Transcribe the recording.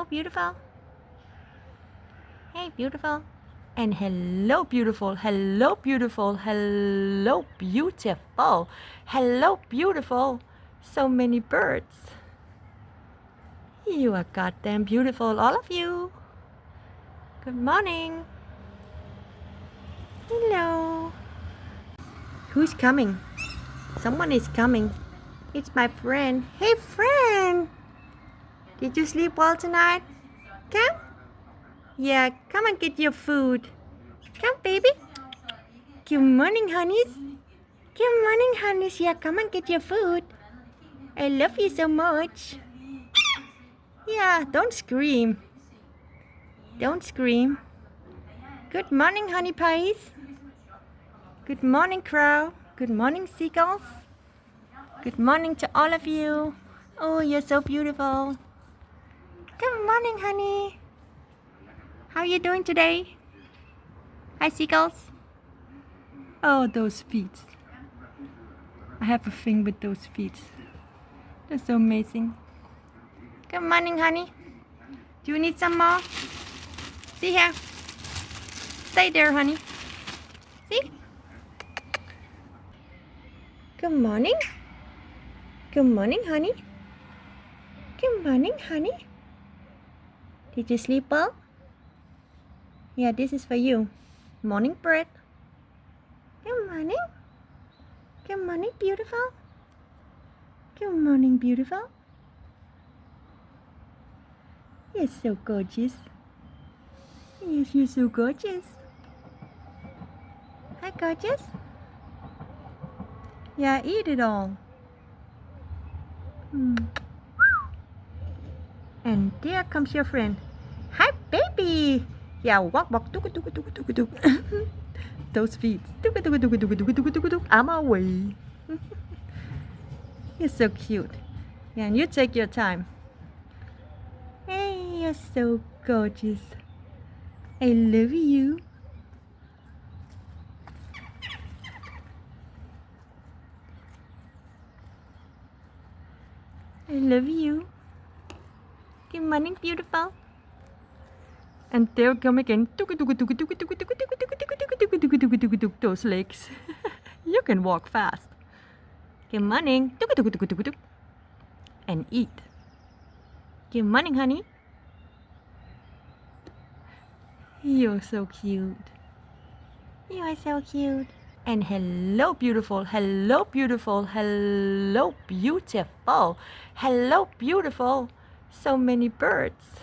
Hello, beautiful. Hey, beautiful. And hello, beautiful. Hello, beautiful. Hello, beautiful. Hello, beautiful. So many birds. You are goddamn beautiful, all of you. Good morning. Hello. Who's coming? Someone is coming. It's my friend. Hey, friend. Did you sleep well tonight? Come. Yeah, come and get your food. Come, baby. Good morning, honeys. Good morning, honeys. Yeah, come and get your food. I love you so much. Yeah, don't scream. Don't scream. Good morning, honey pies. Good morning, crow. Good morning, seagulls. Good morning to all of you. Oh, you're so beautiful. Good morning, honey. How are you doing today? Hi, seagulls. Oh, those feet. I have a thing with those feet. They're so amazing. Good morning, honey. Do you need some more? See here. Stay there, honey. See? Good morning. Good morning, honey. Good morning, honey. Did you sleep well? Yeah, this is for you. Morning bird. Good morning. Good morning, beautiful. Good morning, beautiful. You're so gorgeous. Yes, you're so gorgeous. Hi, gorgeous. Yeah, eat it all. And there comes your friend. Hi, baby. Yeah, walk, walk. Those feet. I'm away. You're so cute. Yeah, and you take your time. Hey, you're so gorgeous. I love you. I love you. Good morning, beautiful. And there come again. Those legs. You can walk fast. Good morning. And eat. Good morning, honey. You're so cute. You are so cute. And hello, beautiful. Hello, beautiful. Hello, beautiful. Hello, beautiful. So many birds.